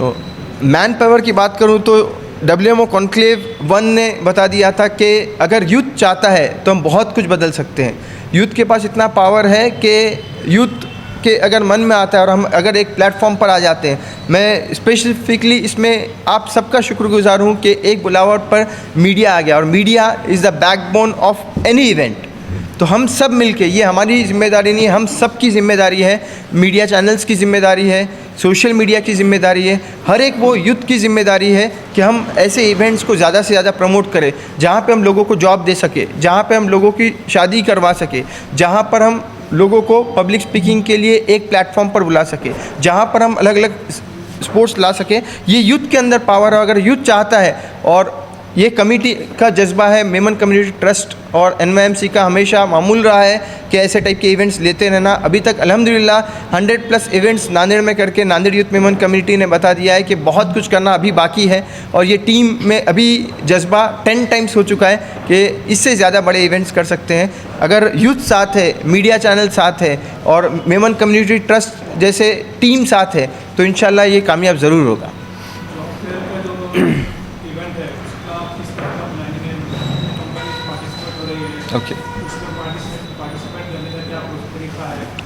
तो man power की बात करूं तो WMO कॉन्क्लेव 1 ने बता दिया था कि अगर यूथ चाहता है तो हम बहुत कुछ बदल सकते हैं। यूथ के पास इतना पावर है कि यूथ के अगर मन में आता है और हम अगर एक प्लेटफॉर्म पर आ जाते हैं। मैं स्पेसिफिकली इसमें आप सबका शुक्रगुजार हूँ कि एक बुलावट पर मीडिया आ गया, और media is the backbone of any event. तो हम सब मिलके, ये हमारी जिम्मेदारी नहीं है, हम सब की जिम्मेदारी है, मीडिया चैनल्स की जिम्मेदारी है, सोशल मीडिया की जिम्मेदारी है, हर एक वो यूथ की जिम्मेदारी है कि हम ऐसे इवेंट्स को ज़्यादा से ज़्यादा प्रमोट करें जहाँ पे हम लोगों को जॉब दे सके, जहाँ पे हम लोगों की शादी करवा सके, जहाँ पर हम लोगों को पब्लिक स्पीकिंग के लिए एक प्लेटफॉर्म पर बुला सके, जहाँ पर हम अलग अलग स्पोर्ट्स ला सके। ये यूथ के अंदर पावर है। अगर यूथ चाहता है, और ये कमेटी का जज्बा है, मेमन कम्युनिटी ट्रस्ट और NYMC का हमेशा मामूल रहा है कि ऐसे टाइप के इवेंट्स लेते रहना। अभी तक अल्हम्दुलिल्लाह 100+ इवेंट्स नांदेड़ में करके नांदेड़ यूथ मेमन कम्युनिटी ने बता दिया है कि बहुत कुछ करना अभी बाकी है, और ये टीम में अभी जज्बा 10 टाइम्स हो चुका है कि इससे ज़्यादा बड़े इवेंट्स कर सकते हैं। अगर यूथ साथ है, मीडिया चैनल साथ है और मेमन कम्युनिटी ट्रस्ट जैसे टीम साथ है, तो इंशाल्लाह ये कामयाब ज़रूर होगा। ओके,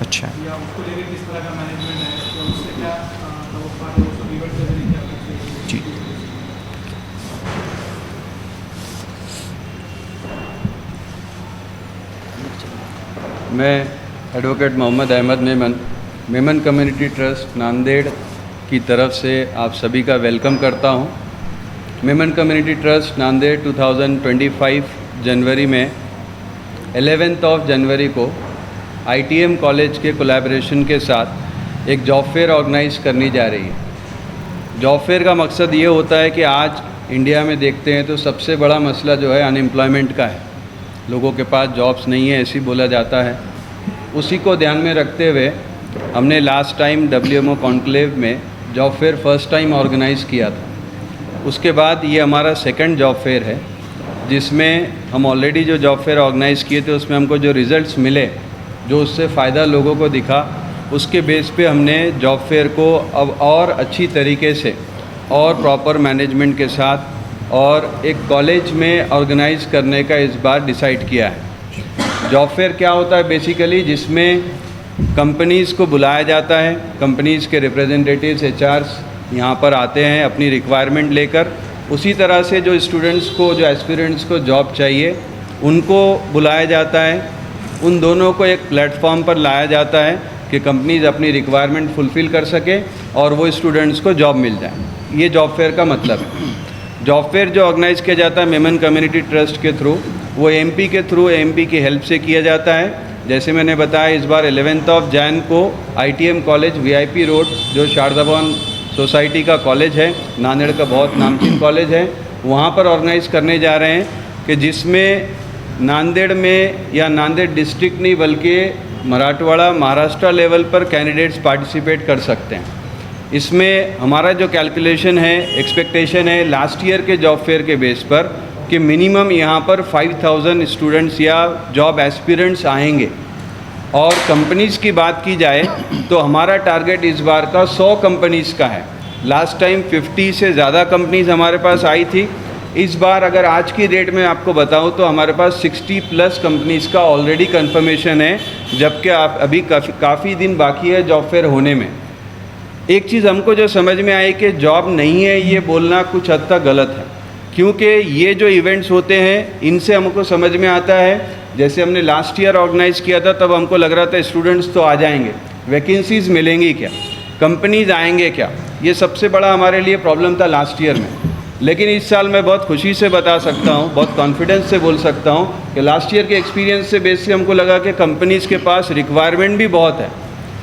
अच्छा, जी। मैं advocate Mohammad Ahmed Memon community trust Nanded की तरफ से आप सभी का वेलकम करता हूं। मेमन कम्युनिटी ट्रस्ट नांदेड़ 2025 जनवरी में 11 जनवरी को ITM कॉलेज के कोलैबोरेशन के साथ एक जॉब फेयर ऑर्गेनाइज करनी जा रही है। जॉब फेयर का मकसद ये होता है कि आज इंडिया में देखते हैं तो सबसे बड़ा मसला जो है अनएम्प्लॉयमेंट का है। लोगों के पास जॉब्स नहीं है, ऐसी बोला जाता है। उसी को ध्यान में रखते हुए हमने लास्ट टाइम WMO कॉन्क्लेव में job fair first time organise किया था। उसके बाद ये हमारा सेकंड जॉब फेयर है, जिसमें हम ऑलरेडी जो जॉब फेयर ऑर्गेनाइज़ किए थे उसमें हमको जो रिज़ल्ट्स मिले, जो उससे फ़ायदा लोगों को दिखा, उसके बेस पे हमने जॉब फेयर को अब और अच्छी तरीके से और प्रॉपर मैनेजमेंट के साथ और एक कॉलेज में ऑर्गेनाइज़ करने का इस बार डिसाइड किया है। जॉब फेयर क्या होता है बेसिकली, जिसमें कंपनीज़ को बुलाया जाता है, कंपनीज़ के रिप्रेजेंटेटिव्स HRs यहाँ पर आते हैं अपनी रिक्वायरमेंट लेकर। उसी तरह से जो स्टूडेंट्स को, जो एस्पिरेंट्स को जॉब चाहिए, उनको बुलाया जाता है। उन दोनों को एक प्लेटफॉर्म पर लाया जाता है कि कंपनीज़ अपनी रिक्वायरमेंट फुलफ़िल कर सके और वो स्टूडेंट्स को जॉब मिल जाए। ये जॉब फेयर का मतलब है। जॉब फेयर जो ऑर्गेनाइज़ किया जाता है मेमन कम्युनिटी ट्रस्ट के थ्रू, वो MP के थ्रू, MP की हेल्प से किया जाता है। जैसे मैंने बताया, इस बार 11 जैन को ITM कॉलेज VIP रोड, जो शारदाबान सोसाइटी का कॉलेज है, नांदेड़ का बहुत नामचीन कॉलेज है, वहाँ पर ऑर्गेनाइज़ करने जा रहे हैं कि जिसमें नांदेड़ में या नांदेड़ डिस्ट्रिक्ट नहीं बल्कि मराठवाड़ा, महाराष्ट्र लेवल पर कैंडिडेट्स पार्टिसिपेट कर सकते हैं। इसमें हमारा जो कैलकुलेशन है, एक्सपेक्टेशन है लास्ट ईयर के जॉब फेयर के बेस पर कि मिनिमम यहाँ पर 5000 स्टूडेंट्स या जॉब एस्पिरेंट्स आएंगे। और कंपनीज़ की बात की जाए तो हमारा टारगेट इस बार का 100 कंपनीज़ का है। लास्ट टाइम 50 से ज़्यादा कंपनीज़ हमारे पास आई थी। इस बार अगर आज की डेट में आपको बताऊं तो हमारे पास 60+ कंपनीज़ का ऑलरेडी कंफर्मेशन है, जबकि आप अभी काफ़ी दिन बाकी है जॉब फेयर होने में। एक चीज़ हमको जो समझ में आई कि जॉब नहीं है, ये बोलना कुछ हद तक गलत है, क्योंकि ये जो इवेंट्स होते हैं इनसे हमको समझ में आता है। जैसे हमने लास्ट ईयर ऑर्गेनाइज़ किया था, तब हमको लग रहा था स्टूडेंट्स तो आ जाएंगे, वैकेंसीज़ मिलेंगी क्या, कंपनीज़ आएंगे क्या, ये सबसे बड़ा हमारे लिए प्रॉब्लम था लास्ट ईयर में। लेकिन इस साल मैं बहुत खुशी से बता सकता हूँ, बहुत कॉन्फिडेंस से बोल सकता हूँ कि लास्ट ईयर के एक्सपीरियंस से बेस से हमको लगा कि कंपनीज़ के पास रिक्वायरमेंट भी बहुत है।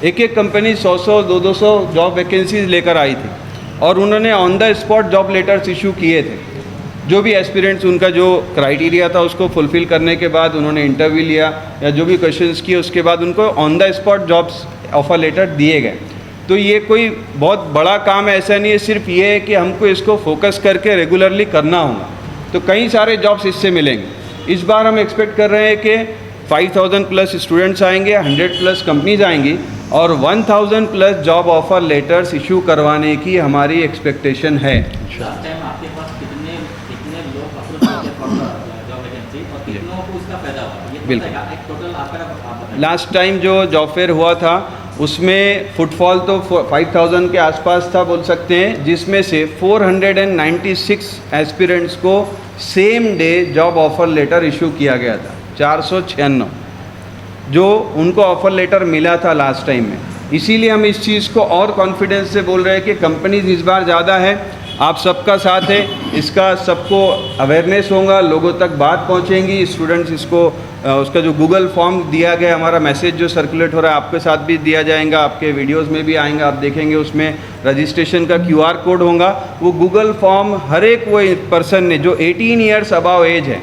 एक कंपनी 100-100, 200 जॉब वैकेंसीज लेकर आई थी और उन्होंने on the spot job letters issue किए थे। जो भी एस्पिरेंट्स, उनका जो क्राइटेरिया था उसको फुलफ़िल करने के बाद उन्होंने इंटरव्यू लिया या जो भी क्वेश्चंस किए, उसके बाद उनको on the spot jobs offer letter दिए गए। तो ये कोई बहुत बड़ा काम ऐसा नहीं है, सिर्फ ये है कि हमको इसको फोकस करके रेगुलरली करना होगा, तो कई सारे जॉब्स इससे मिलेंगे। इस बार हम एक्सपेक्ट कर रहे हैं कि 5000+ स्टूडेंट्स आएंगे, 100+ कंपनीज आएंगी, और 1000 plus job offer letters issue करवाने की हमारी एक्सपेक्टेशन है। लास्ट टाइम आपके पास कितने कितने लोग अप्रोच करते फॉर जॉब वैकेंसी और कितनों को उसका फायदा हुआ, ये बिल्कुल। बताएगा एक टोटल आपका आप बताइए। लास्ट टाइम जो जॉब फेयर हुआ था उसमें फुटफॉल तो 5000 के आसपास था बोल सकते हैं, जिसमें से 496 एस्पिरेंट्स को same day job offer letter issue किया गया था। 496 जो उनको ऑफर लेटर मिला था लास्ट टाइम में। इसीलिए हम इस चीज़ को और कॉन्फिडेंस से बोल रहे हैं कि कंपनीज इस बार ज़्यादा है, आप सबका साथ है, इसका सबको अवेयरनेस होगा, लोगों तक बात पहुंचेंगी, स्टूडेंट्स इसको उसका जो गूगल फॉर्म दिया गया, हमारा मैसेज जो सर्कुलेट हो रहा है आपके साथ भी दिया जाएगा, आपके वीडियोस में भी आएगा, आप देखेंगे उसमें रजिस्ट्रेशन का QR कोड होगा। वो गूगल फॉर्म हर एक वो पर्सन ने जो 18 ईयर्स अबाव एज है,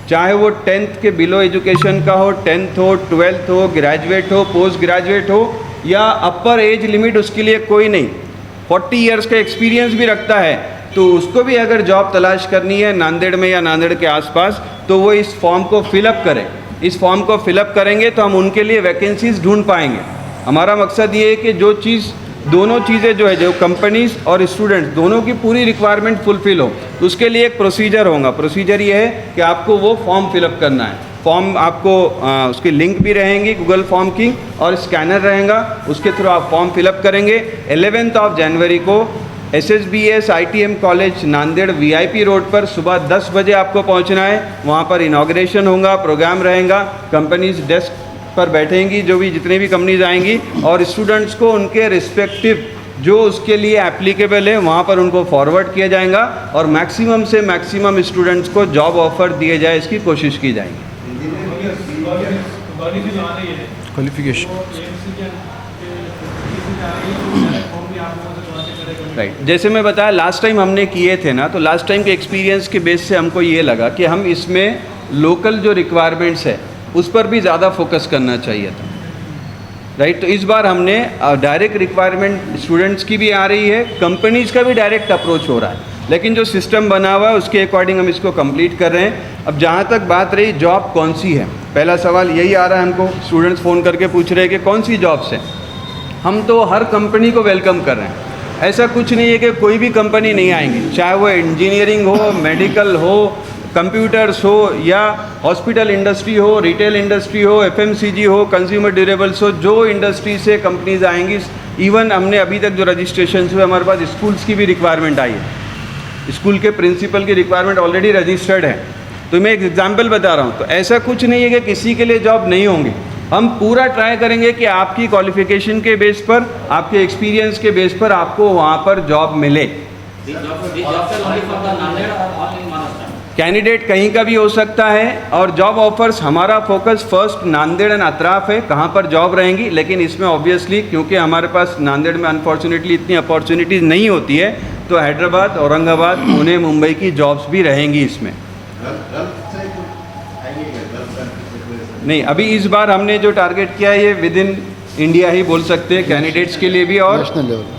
चाहे वो 10th के बिलो एजुकेशन का हो, 10th हो, 12th हो, ग्रेजुएट हो, पोस्ट ग्रेजुएट हो या अपर एज लिमिट उसके लिए कोई नहीं, 40 ईयर्स का एक्सपीरियंस भी रखता है, तो उसको भी अगर जॉब तलाश करनी है नांदेड़ में या नांदेड़ के आसपास, तो वो इस फॉर्म को फिलअप करें। इस फॉर्म को फिलअप करेंगे तो हम उनके लिए वैकेंसीज ढूंढ पाएंगे। हमारा मकसद ये है कि जो चीज़ दोनों चीज़ें जो है, जो कंपनीज और स्टूडेंट्स दोनों की पूरी रिक्वायरमेंट फुलफिल हो, तो उसके लिए एक प्रोसीजर होगा। प्रोसीजर ये है कि आपको वो फॉर्म फिलअप करना है। फॉर्म आपको उसकी लिंक भी रहेंगी गूगल फॉर्म की और स्कैनर रहेगा, उसके थ्रू आप फॉर्म फिलअप करेंगे। 11 जनवरी को SSBS ITM college Nanded VIP road पर सुबह 10 बजे आपको पहुंचना है। वहां पर इनॉग्रेशन होगा, प्रोग्राम रहेगा, कंपनीज डेस्क पर बैठेंगी, जो भी जितनी भी कंपनीज आएंगी, और स्टूडेंट्स को उनके रिस्पेक्टिव जो उसके लिए एप्लीकेबल है वहाँ पर उनको फॉरवर्ड किया जाएगा और मैक्सिमम से मैक्सिमम स्टूडेंट्स को जॉब ऑफर दिए जाए, इसकी कोशिश की जाएगी। क्वालिफिकेशन राइट, जैसे मैं बताया लास्ट टाइम हमने किए थे ना, तो लास्ट टाइम के एक्सपीरियंस के बेस से हमको ये लगा कि हम इसमें लोकल जो रिक्वायरमेंट्स है उस पर भी ज़्यादा फोकस करना चाहिए था। राइट, तो इस बार हमने डायरेक्ट रिक्वायरमेंट स्टूडेंट्स की भी आ रही है, कंपनीज का भी डायरेक्ट अप्रोच हो रहा है, लेकिन जो सिस्टम बना हुआ है उसके अकॉर्डिंग हम इसको कंप्लीट कर रहे हैं। अब जहाँ तक बात रही जॉब कौन सी है, पहला सवाल यही आ रहा है हमको, स्टूडेंट्स फ़ोन करके पूछ रहे हैं कि कौन सी जॉब्स है। हम तो हर कंपनी को वेलकम कर रहे हैं, ऐसा कुछ नहीं है कि कोई भी कंपनी नहीं आएंगी, चाहे वो इंजीनियरिंग हो, मेडिकल हो, कंप्यूटर्स हो या हॉस्पिटल इंडस्ट्री हो, रिटेल इंडस्ट्री हो, FMCG हो, कंज्यूमर ड्यूरेबल्स हो, जो इंडस्ट्री से कंपनीज आएंगी। इवन हमने अभी तक जो रजिस्ट्रेशन हुए, हमारे पास स्कूल्स की भी रिक्वायरमेंट आई है, स्कूल के प्रिंसिपल की रिक्वायरमेंट ऑलरेडी रजिस्टर्ड है। तो मैं एक एग्जाम्पल बता रहा हूँ, तो ऐसा कुछ नहीं है कि किसी के लिए जॉब नहीं होंगी। हम पूरा ट्राई करेंगे कि आपकी क्वालिफिकेशन के बेस पर, आपके एक्सपीरियंस के बेस पर आपको वहाँ पर जॉब मिले। कैंडिडेट कहीं का भी हो सकता है और जॉब ऑफर्स हमारा फोकस फर्स्ट नांदेड़ एंड अतराफ है, कहाँ पर जॉब रहेंगी। लेकिन इसमें ऑब्वियसली क्योंकि हमारे पास नांदेड़ में अनफॉर्चुनेटली इतनी अपॉर्चुनिटीज़ नहीं होती है, तो हैदराबाद, औरंगाबाद, पुणे, मुंबई की जॉब्स भी रहेंगी इसमें। नहीं, अभी इस बार हमने जो टारगेट किया है ये विद इन इंडिया ही बोल सकते हैं, कैंडिडेट्स के लिए भी और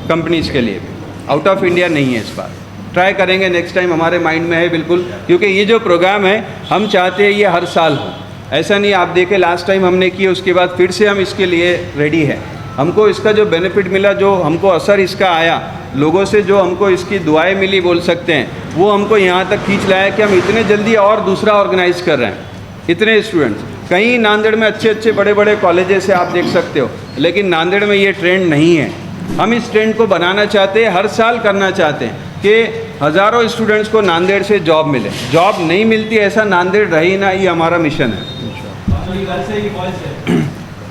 कंपनीज के लिए भी, आउट ऑफ इंडिया नहीं है। इस बार ट्राई करेंगे, नेक्स्ट टाइम हमारे माइंड में है बिल्कुल, क्योंकि ये जो प्रोग्राम है हम चाहते हैं ये हर साल हो। ऐसा नहीं आप देखें लास्ट टाइम हमने किए उसके बाद फिर से हम इसके लिए रेडी है। हमको इसका जो बेनिफिट मिला, जो हमको असर इसका आया, लोगों से जो हमको इसकी दुआएं मिली बोल सकते हैं, वो हमको यहाँ तक खींच लाया कि हम इतने जल्दी और दूसरा ऑर्गेनाइज कर रहे हैं। इतने स्टूडेंट्स कहीं नांदेड़ में अच्छे अच्छे बड़े बड़े कॉलेजेस से आप देख सकते हो, लेकिन नांदेड़ में ये ट्रेंड नहीं है। हम इस ट्रेंड को बनाना चाहते हैं, हर साल करना चाहते हैं कि हज़ारों स्टूडेंट्स को नांदेड़ से जॉब मिले। जॉब नहीं मिलती ऐसा नांदेड़ रही ना, ये हमारा मिशन है।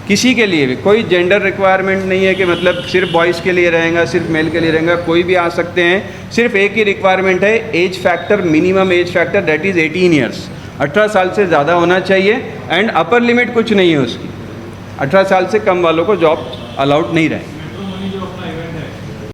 किसी के लिए भी कोई जेंडर रिक्वायरमेंट नहीं है कि मतलब सिर्फ बॉयज़ के लिए रहेगा, सिर्फ मेल के लिए रहेगा, कोई भी आ सकते हैं। सिर्फ एक ही रिक्वायरमेंट है, age factor, minimum age factor that is 18 years, 18 साल से ज़्यादा होना चाहिए। एंड अपर लिमिट कुछ नहीं है उसकी, 18 साल से कम वालों को जॉब अलाउड नहीं रहे।